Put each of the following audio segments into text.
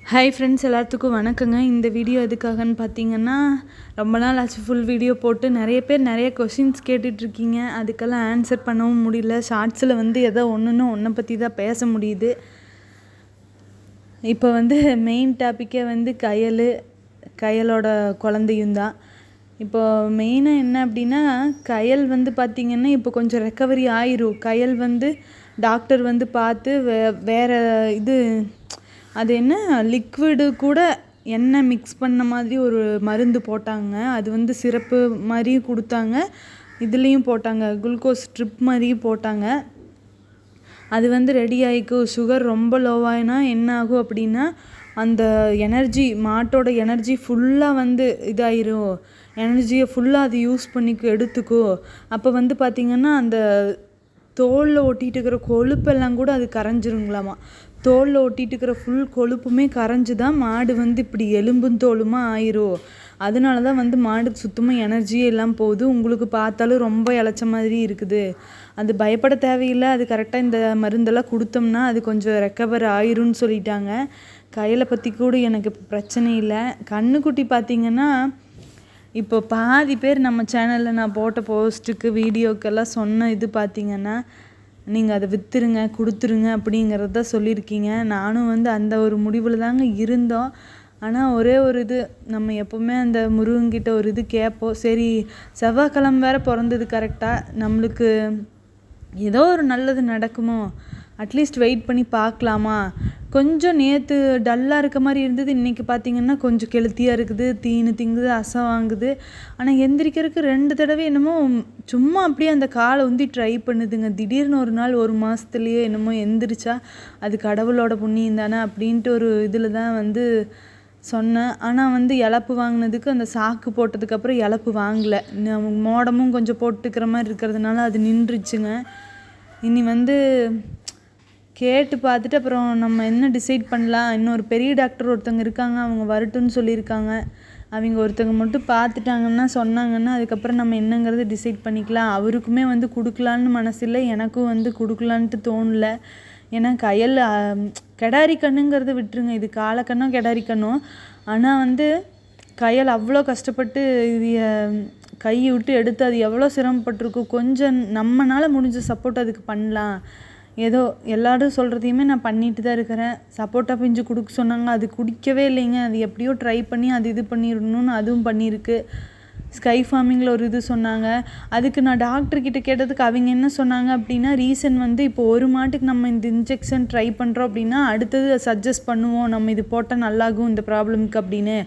Hi friends, எல்லாத்துக்கும் வணக்கங்க. இந்த வீடியோ எதுக்காகன்னு பார்த்தீங்கன்னா, ரொம்ப நாள் ஆச்சு ஃபுல் வீடியோ போட்டு. நிறைய பேர் நிறைய கொஷின்ஸ் கேட்டுட்ருக்கீங்க. அதுக்கெல்லாம் ஆன்சர் பண்ணவும் முடியல. ஷார்ட்ஸில் ஏதோ ஒன்றை பற்றி தான் பேச முடியுது. இப்போ மெயின் டாப்பிக்கே கயலோட குழந்தையும் தான். இப்போ மெயினாக என்ன அப்படின்னா, கயல் பார்த்திங்கன்னா இப்போ கொஞ்சம் ரெக்கவரி ஆயிரும். கயல் டாக்டர் பார்த்து வேறு இது அது என்ன லிக்விடு கூட எண்ணெய் மிக்ஸ் பண்ண மாதிரி ஒரு மருந்து போட்டாங்க. அது சிரப்பு மாதிரியும் கொடுத்தாங்க, இதுலேயும் போட்டாங்க, குளுக்கோஸ் ட்ரிப் மாதிரியும் போட்டாங்க. அது ரெடி ஆகிக்கும். சுகர் ரொம்ப லோவாயினா என்ன ஆகும் அப்படின்னா, அந்த எனர்ஜி மாட்டோட எனர்ஜி ஃபுல்லாக இதாயிரும். எனர்ஜியை ஃபுல்லாக அது யூஸ் பண்ணிக்கும், எடுத்துக்கும். அப்போ பார்த்திங்கன்னா அந்த தோலில் ஒட்டிகிட்டு இருக்கிற கொழுப்பெல்லாம் கூட அது கரைஞ்சிருங்களாமா. தோலில் ஒட்டிகிட்டு இருக்கிற ஃபுல் கொழுப்புமே கரைஞ்சி தான் மாடு இப்படி எலும்பும் தோலுமா ஆயிரும். அதனால தான் மாடுக்கு சுத்தமாக எனர்ஜியே எல்லாம் போகுது. உங்களுக்கு பார்த்தாலும் ரொம்ப இளைச்ச மாதிரி இருக்குது. அது பயப்பட தேவையில்லை. அது கரெக்டாக இந்த மருந்தெல்லாம் கொடுத்தோம்னா அது கொஞ்சம் ரெக்கவர் ஆயிரும்னு சொல்லிட்டாங்க. கையில் பற்றி கூட எனக்கு பிரச்சனை இல்லை. கண்ணுக்குட்டி பார்த்திங்கன்னா, இப்போ பாதி பேர் நம்ம சேனலில் நான் போட்ட போஸ்ட்டுக்கு வீடியோக்கெல்லாம் சொன்ன இது பார்த்திங்கன்னா, நீங்கள் அதை விற்றுருங்க, கொடுத்துருங்க அப்படிங்கிறத சொல்லியிருக்கீங்க. நானும் அந்த ஒரு முடிவில் தாங்க இருந்தோம். ஆனால் ஒரே ஒரு இது, நம்ம எப்போவுமே அந்த முருகன்கிட்ட ஒரு இது கேட்போம். சரி, செவ்வாய்க்கிழமை வேறு பிறந்தது கரெக்டாக, நம்மளுக்கு ஏதோ ஒரு நல்லது நடக்குமோ, அட்லீஸ்ட் வெயிட் பண்ணி பார்க்கலாமா. கொஞ்சம் நேற்று டல்லாக இருக்க மாதிரி இருந்தது. இன்றைக்கி பார்த்திங்கன்னா கொஞ்சம் கெளுத்தியாக இருக்குது, தீனு திங்குது, அசை வாங்குது. ஆனால் எந்திரிக்கிறதுக்கு 2 தடவை என்னமோ சும்மா அப்படியே அந்த காலை ட்ரை பண்ணுதுங்க. திடீர்னு ஒரு நாள் 1 மாதத்துலேயே என்னமோ எந்திரிச்சா அது கடவுளோட புண்ணியம் தானே அப்படின்ட்டு ஒரு இதில் தான் சொன்னேன். ஆனால் இழப்பு வாங்கினதுக்கு அந்த சாக்கு போட்டதுக்கப்புறம் இழப்பு வாங்கலை. மோடமும் கொஞ்சம் போட்டுக்கிற மாதிரி இருக்கிறதுனால அது நின்றுச்சுங்க. இனி கேட்டு பார்த்துட்டு அப்புறம் நம்ம என்ன டிசைட் பண்ணலாம். இன்னொரு பெரிய டாக்டர் ஒருத்தவங்க இருக்காங்க, அவங்க வரட்டும்னு சொல்லியிருக்காங்க. அவங்க ஒருத்தவங்க மட்டும் பார்த்துட்டாங்கன்னா சொன்னாங்கன்னா அதுக்கப்புறம் நம்ம என்னங்கிறது டிசைட் பண்ணிக்கலாம். அவருக்குமே கொடுக்கலான்னு மனசில்லை, எனக்கும் கொடுக்கலான்ட்டு தோணலை. ஏன்னா கயல் கெடாரி கண்ணுங்கிறத விட்டுருங்க, இது காலக்கண்ணோ கெடாரி கண்ணோ. ஆனால் கயல் அவ்வளோ கஷ்டப்பட்டு இது கையை விட்டு எடுத்து அது எவ்வளோ சிரமப்பட்டிருக்கும். கொஞ்சம் நம்மளால் முடிஞ்ச சப்போர்ட் அதுக்கு பண்ணலாம். ஏதோ எல்லாரும் சொல்கிறதையுமே நான் பண்ணிட்டு தான் இருக்கிறேன். சப்போட்டா பிஞ்சு கொடுக்க சொன்னாங்க, அது குடிக்கவே இல்லைங்க. அது எப்படியோ ட்ரை பண்ணி அது இது பண்ணிடணும்னு அதுவும் பண்ணியிருக்கு. ஸ்கை ஃபார்மிங்கில் ஒரு இது சொன்னாங்க. அதுக்கு நான் டாக்டர்கிட்ட கேட்டதுக்கு அவங்க என்ன சொன்னாங்க அப்படின்னா, ரீசன் இப்போ ஒரு மாட்டுக்கு நம்ம இந்த இன்ஜெக்ஷன் ட்ரை பண்ணுறோம் அப்படின்னா அடுத்தது சஜஸ்ட் பண்ணுவோம், நம்ம இது போட்டால் நல்லாகும் இந்த ப்ராப்ளம்க்கு அப்படின்னு.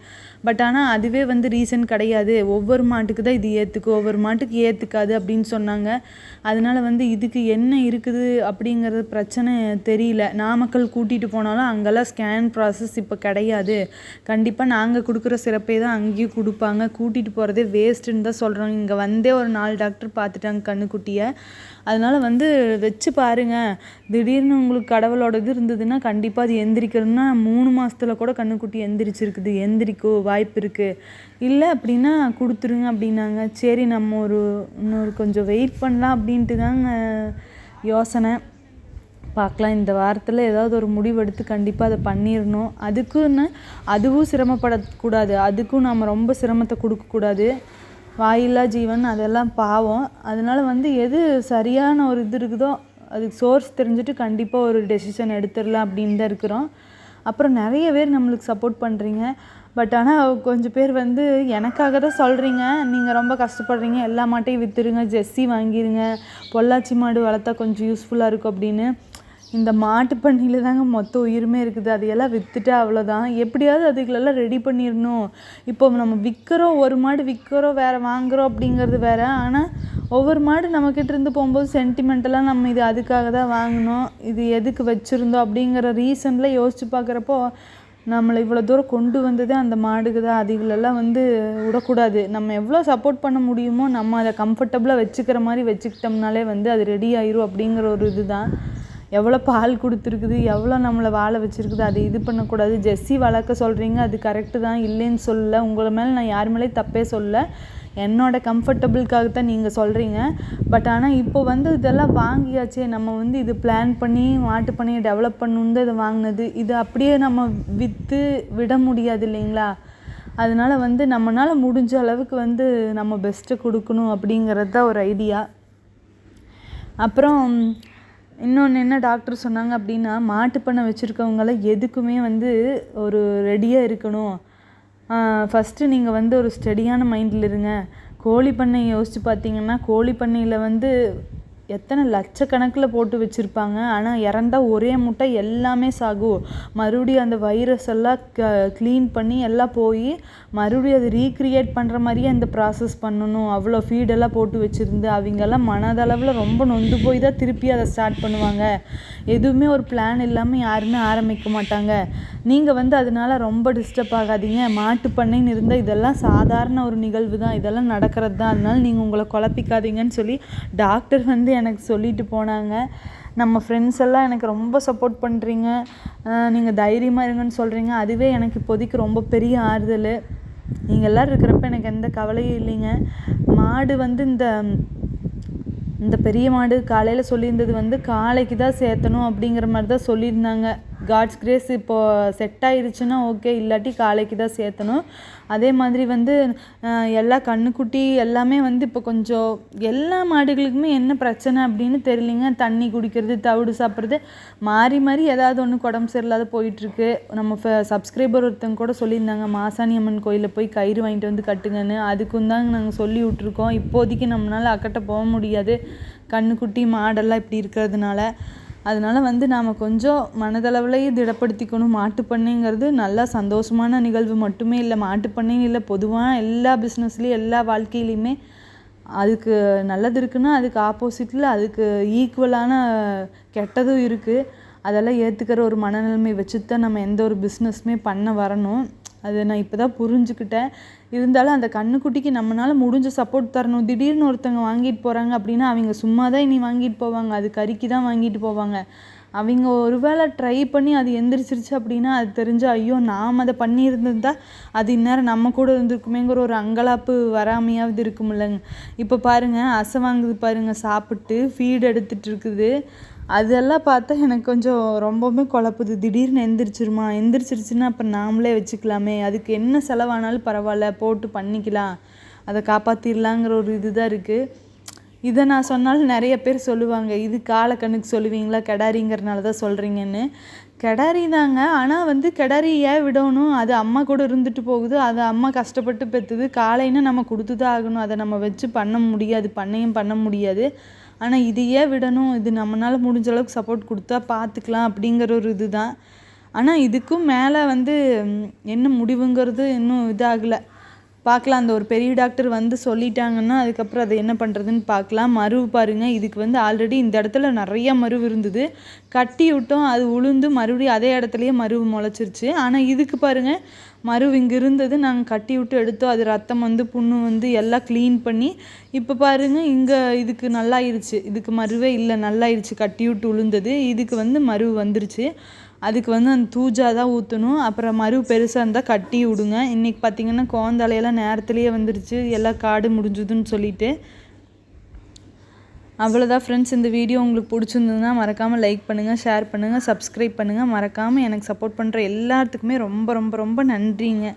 பட் ஆனால் அதுவே ரீசன் கிடையாது. ஒவ்வொரு மாட்டுக்கு தான் இது ஏற்றுக்கும், ஒவ்வொரு மாட்டுக்கு ஏற்றுக்காது அப்படின்னு சொன்னாங்க. அதனால் இதுக்கு என்ன இருக்குது அப்படிங்கிறது பிரச்சனை தெரியல. நாமக்கல் கூட்டிகிட்டு போனாலும் அங்கெல்லாம் ஸ்கேன் ப்ராசஸ் இப்போ கிடையாது. கண்டிப்பாக நாங்கள் கொடுக்குற சிறப்பே தான் அங்கேயும் கொடுப்பாங்க. கூட்டிகிட்டு போகிறதே வேஸ்ட்டுன்னு தான் சொல்கிறாங்க. இங்கே ஒரு 4 டாக்டர் பார்த்துட்டாங்க கண்ணுக்குட்டியை. அதனால் வச்சு பாருங்கள். திடீர்னு உங்களுக்கு கடவுளோட இது இருந்ததுன்னா கண்டிப்பாக அது எந்திரிக்கணும்னா 3 மாதத்துல கூட கண்ணுக்குட்டி எந்திரிச்சிருக்குது. எந்திரிக்கும் வாய்ப்பு இருக்குது. இல்லை அப்படின்னா கொடுத்துருங்க அப்படின்னாங்க. சரி, நம்ம இன்னொரு கொஞ்சம் வெயிட் பண்ணலாம் அப்படின்ட்டு தாங்க யோசனை. பார்க்கலாம். இந்த வாரத்தில் ஏதாவது ஒரு முடிவெடுத்து கண்டிப்பாக அதை பண்ணிடணும். அதுக்குன்னு அதுவும் சிரமப்படக்கூடாது. அதுக்கும் நம்ம ரொம்ப சிரமத்தை கொடுக்கக்கூடாது. வாயில்லா ஜீவன், அதெல்லாம் பாவம். அதனால் எது சரியான ஒரு இது இருக்குதோ அதுக்கு சோர்ஸ் தெரிஞ்சுட்டு கண்டிப்பாக ஒரு டெசிஷன் எடுத்துடலாம் அப்படின்னு தான் இருக்கிறோம். அப்புறம் நிறைய பேர் நம்மளுக்கு சப்போர்ட் பண்ணுறீங்க. பட் ஆனால் கொஞ்சம் பேர் எனக்காக தான் சொல்கிறீங்க, நீங்கள் ரொம்ப கஷ்டப்படுறீங்க, எல்லா மாட்டையும் விற்றுருங்க, ஜெர்சி வாங்கிடுங்க, பொள்ளாச்சி மாடு வளர்த்தா கொஞ்சம் யூஸ்ஃபுல்லாக இருக்கும் அப்படின்னு. இந்த மாட்டு பண்ணையில் தாங்க மொத்த உயிருமே இருக்குது. அதையெல்லாம் விற்றுட்டா அவ்வளோதான். எப்படியாவது அதுகளெல்லாம் ரெடி பண்ணிடணும். இப்போ நம்ம விற்கிறோம், ஒரு மாடு விற்கிறோம், வேறு வாங்குகிறோம் அப்படிங்கிறது வேறு. ஆனால் ஒவ்வொரு மாடு நம்மக்கிட்ட இருந்து போகும்போது சென்டிமெண்டெல்லாம் நம்ம இது அதுக்காக தான் வாங்கினோம், இது எதுக்கு வச்சுருந்தோம் அப்படிங்கிற ரீசனில் யோசித்து பார்க்குறப்போ நம்மளை இவ்வளோ தூரம் கொண்டு வந்ததே அந்த மாடுக்கு தான். அதுகளெல்லாம் விடக்கூடாது. நம்ம எவ்வளோ சப்போர்ட் பண்ண முடியுமோ நம்ம அதை கம்ஃபர்டபுளாக வச்சுக்கிற மாதிரி வச்சுக்கிட்டோம்னாலே அது ரெடி ஆயிரும் அப்படிங்கிற ஒரு இது தான். எவ்வளோ பால் கொடுத்துருக்குது, எவ்வளோ நம்மளை வாழ வச்சுருக்குது. அதை இது பண்ணக்கூடாது. ஜெஸ்ஸி வளர்க்க சொல்கிறீங்க, அது கரெக்டு தான், இல்லைன்னு சொல்லலை. உங்களை மேலே நான் யார் மேலேயும் தப்பே சொல்லலை. என்னோடய கம்ஃபர்டபுளுக்காக தான் நீங்கள் சொல்கிறீங்க. பட் ஆனால் இப்போ வந்து இதெல்லாம் வாங்கியாச்சே, நம்ம வந்து இது பிளான் பண்ணி மாட்டு பண்ணையை டெவலப் பண்ணணுன்னு இதை வாங்கினது. இது அப்படியே நம்ம விற்று விட முடியாது இல்லைங்களா? அதனால வந்து நம்மளால் முடிஞ்ச அளவுக்கு வந்து நம்ம பெஸ்ட்டை கொடுக்கணும் அப்படிங்கிறது தான் ஒரு ஐடியா. அப்புறம் இன்னொன்று என்ன டாக்டர் சொன்னாங்க அப்படின்னா, மாட்டு பண்ணை வச்சுருக்கவங்கள எதுக்குமே வந்து ஒரு ரெடியாக இருக்கணும். ஃபஸ்ட்டு நீங்கள் வந்து ஒரு ஸ்டெடியான மைண்டில் இருங்க. கோழி பண்ணை யோசித்து பார்த்தீங்கன்னா, கோழி பண்ணையில் வந்து எத்தனை லட்சக்கணக்கில் போட்டு வச்சுருப்பாங்க. ஆனால் இறந்தா ஒரே முட்டை எல்லாமே சாகும். மறுபடியும் அந்த வைரஸ் எல்லாம் க்ளீன் பண்ணி எல்லாம் போய் மறுபடியும் அதை ரீக்ரியேட் பண்ணுற மாதிரியே அந்த ப்ராசஸ் பண்ணணும். அவ்வளோ ஃபீடெல்லாம் போட்டு வச்சுருந்து அவங்கெல்லாம் மனதளவில் ரொம்ப நொந்து போய் தான் திருப்பி அதை ஸ்டார்ட் பண்ணுவாங்க. எதுவுமே ஒரு பிளான் இல்லாமல் யாருமே ஆரம்பிக்க மாட்டாங்க. நீங்கள் வந்து அதனால ரொம்ப டிஸ்டர்ப் ஆகாதீங்க. மாட்டு பண்ணைன்னு இருந்தால் இதெல்லாம் சாதாரண ஒரு நிகழ்வு தான், இதெல்லாம் நடக்கிறது தான். அதனால நீங்கள் உங்களை குழப்பிக்காதீங்கன்னு சொல்லி டாக்டர் வந்து எனக்கு சொல்லிட்டு போனாங்க. நம்ம ஃப்ரெண்ட்ஸ் எல்லாம் எனக்கு ரொம்ப சப்போர்ட் பண்ணுறீங்க, நீங்கள் தைரியமாக இருங்கன்னு சொல்கிறீங்க. அதுவே எனக்கு இப்போதைக்கு ரொம்ப பெரிய ஆறுதல். நீங்கள் எல்லோரும் இருக்கிறப்ப எனக்கு எந்த கவலையும் இல்லைங்க. மாடு வந்து இந்த பெரிய மாடு காலையில் சொல்லியிருந்தது வந்து காலைக்கு தான் சேர்த்தணும் அப்படிங்கிற மாதிரி தான் சொல்லியிருந்தாங்க. காட்ஸ் கிரேஸ் இப்போது செட் ஆயிடுச்சுன்னா ஓகே, இல்லாட்டி காலைக்கு தான் சேர்த்தணும். அதே மாதிரி வந்து எல்லா கண்ணுக்குட்டி எல்லாமே வந்து இப்போ கொஞ்சம் எல்லா மாடுகளுக்குமே என்ன பிரச்சனை அப்படின்னு தெரியலிங்க. தண்ணி குடிக்கிறது, தவிடு சாப்பிட்றது, மாறி மாறி ஏதாவது ஒன்று உடம்பு சரியில்லாத போயிட்டுருக்கு. நம்ம சப்ஸ்கிரைபர் ஒருத்தங்க கூட சொல்லியிருந்தாங்க, மாசாணி அம்மன் கோயிலில் போய் கயிறு வாங்கிட்டு வந்து கட்டுங்கன்னு. அதுக்கும் தாங்க நாங்கள் சொல்லி விட்ருக்கோம். இப்போதைக்கு நம்மளால் அக்கட்ட போக முடியாது, கண்ணுக்குட்டி மாடெல்லாம் இப்படி இருக்கிறதுனால. அதனால் வந்து நாம் கொஞ்சம் மனதளவுலையும் திடப்படுத்திக்கணும். மாட்டுப்பண்ணைங்கிறது நல்லா சந்தோஷமான நிகழ்வு மட்டுமே இல்லை, மாட்டுப்பண்ணைன்னு இல்லை, பொதுவாக எல்லா பிஸ்னஸ்லேயும் எல்லா வாழ்க்கையிலையுமே அதுக்கு நல்லது இருக்குன்னா அதுக்கு ஆப்போசிட்டில் அதுக்கு ஈக்குவலான கெட்டதும் இருக்குது. அதெல்லாம் ஏற்றுக்கிற ஒரு மனநிலைமை வச்சு தான் நம்ம எந்த ஒரு பிஸ்னஸுமே பண்ண வரணும். அதை நான் இப்போ தான் புரிஞ்சுக்கிட்டேன். இருந்தாலும் அந்த கண்ணுக்குட்டிக்கு நம்மளால் முடிஞ்ச சப்போர்ட் தரணும். திடீர்னு ஒருத்தவங்க வாங்கிட்டு போகிறாங்க அப்படின்னா அவங்க சும்மா தான் இனி வாங்கிட்டு போவாங்க, அது கறிக்கு தான் வாங்கிட்டு போவாங்க. அவங்க ஒரு வேளை ட்ரை பண்ணி அது எந்திரிச்சிருச்சு அப்படின்னா அது தெரிஞ்சு ஐயோ நாம் அதை பண்ணியிருந்தா அது இந்நேரம் நம்ம கூட இருந்திருக்குமேங்கிற ஒரு அங்கலாப்பு வராமையாவது இருக்குமில்லங்க. இப்போ பாருங்கள், அசை வாங்குது பாருங்கள், சாப்பிட்டு ஃபீடு எடுத்துகிட்டு இருக்குது. அதெல்லாம் பார்த்தா எனக்கு கொஞ்சம் ரொம்பவுமே குழப்புது. திடீர்னு எந்திரிச்சிருச்சுன்னா அப்போ நாமளே வச்சுக்கலாமே, அதுக்கு என்ன செலவானாலும் பரவாயில்ல, போட்டு பண்ணிக்கலாம், அதை காப்பாற்றிடலாங்கிற ஒரு இது தான் இருக்குது. இதை நான் சொன்னாலும் நிறைய பேர் சொல்லுவாங்க, இது காலக்கண்ணுக்கு சொல்லுவீங்களா, கிடாரிங்கிறனால தான் சொல்கிறீங்கன்னு. கிடாரி தாங்க, ஆனால் வந்து கிடாரி ஏன் விடணும்? அது அம்மா கூட இருந்துட்டு போகுது, அது அம்மா கஷ்டப்பட்டு பெற்றுது. காலைன்னா நம்ம கொடுத்து தான் ஆகணும், அதை நம்ம வச்சு பண்ண முடியாது, பண்ணையும் பண்ண முடியாது. ஆனால் இது ஏன் விடணும்? இது நம்மளால் முடிஞ்ச அளவுக்கு சப்போர்ட் கொடுத்தா பார்த்துக்கலாம் அப்படிங்கிற ஒரு இது தான். ஆனால் இதுக்கும் மேலே வந்து என்ன முடிவுங்கிறது இன்னும் இதாகலை, பார்க்கலாம். அந்த ஒரு பெரிய டாக்டர் வந்து சொல்லிட்டாங்கன்னா அதுக்கப்புறம் அதை என்ன பண்ணுறதுன்னு பார்க்கலாம். மருவு பாருங்கள், இதுக்கு வந்து ஆல்ரெடி இந்த இடத்துல நிறைய மருவு இருந்தது, கட்டி விட்டோம், அது உளுந்து மறுபடியும் அதே இடத்துலையே மருவு முளைச்சிருச்சு. ஆனால் இதுக்கு பாருங்கள், மருவு இங்கே இருந்தது, நாங்கள் கட்டி விட்டு எடுத்தோம், அது ரத்தம் வந்து புண்ணு வந்து எல்லாம் க்ளீன் பண்ணி இப்போ பாருங்கள் இங்கே இதுக்கு நல்லாயிருச்சு. இதுக்கு மருவே இல்லை, நல்லாயிருச்சு, கட்டி விட்டு உளுந்தது. இதுக்கு வந்து மருவு வந்துருச்சு. அதுக்கு வந்து அந்த தூஜா தான் ஊற்றணும். அப்புறம் மருவு பெருசாக இருந்தால் கட்டி விடுங்க. இன்றைக்கி பார்த்திங்கன்னா கோந்தாலையெல்லாம் நேரத்துலேயே வந்துருச்சு, எல்லாம் காடு முடிஞ்சுதுன்னு சொல்லிட்டு. அவ்வளோதான் ஃப்ரெண்ட்ஸ், இந்த வீடியோ உங்களுக்கு பிடிச்சிருந்ததுன்னா மறக்காமல் லைக் பண்ணுங்கள், ஷேர் பண்ணுங்கள், சப்ஸ்கிரைப் பண்ணுங்கள். மறக்காமல் எனக்கு சப்போர்ட் பண்ணுற எல்லாத்துக்குமே ரொம்ப ரொம்ப ரொம்ப நன்றிங்க.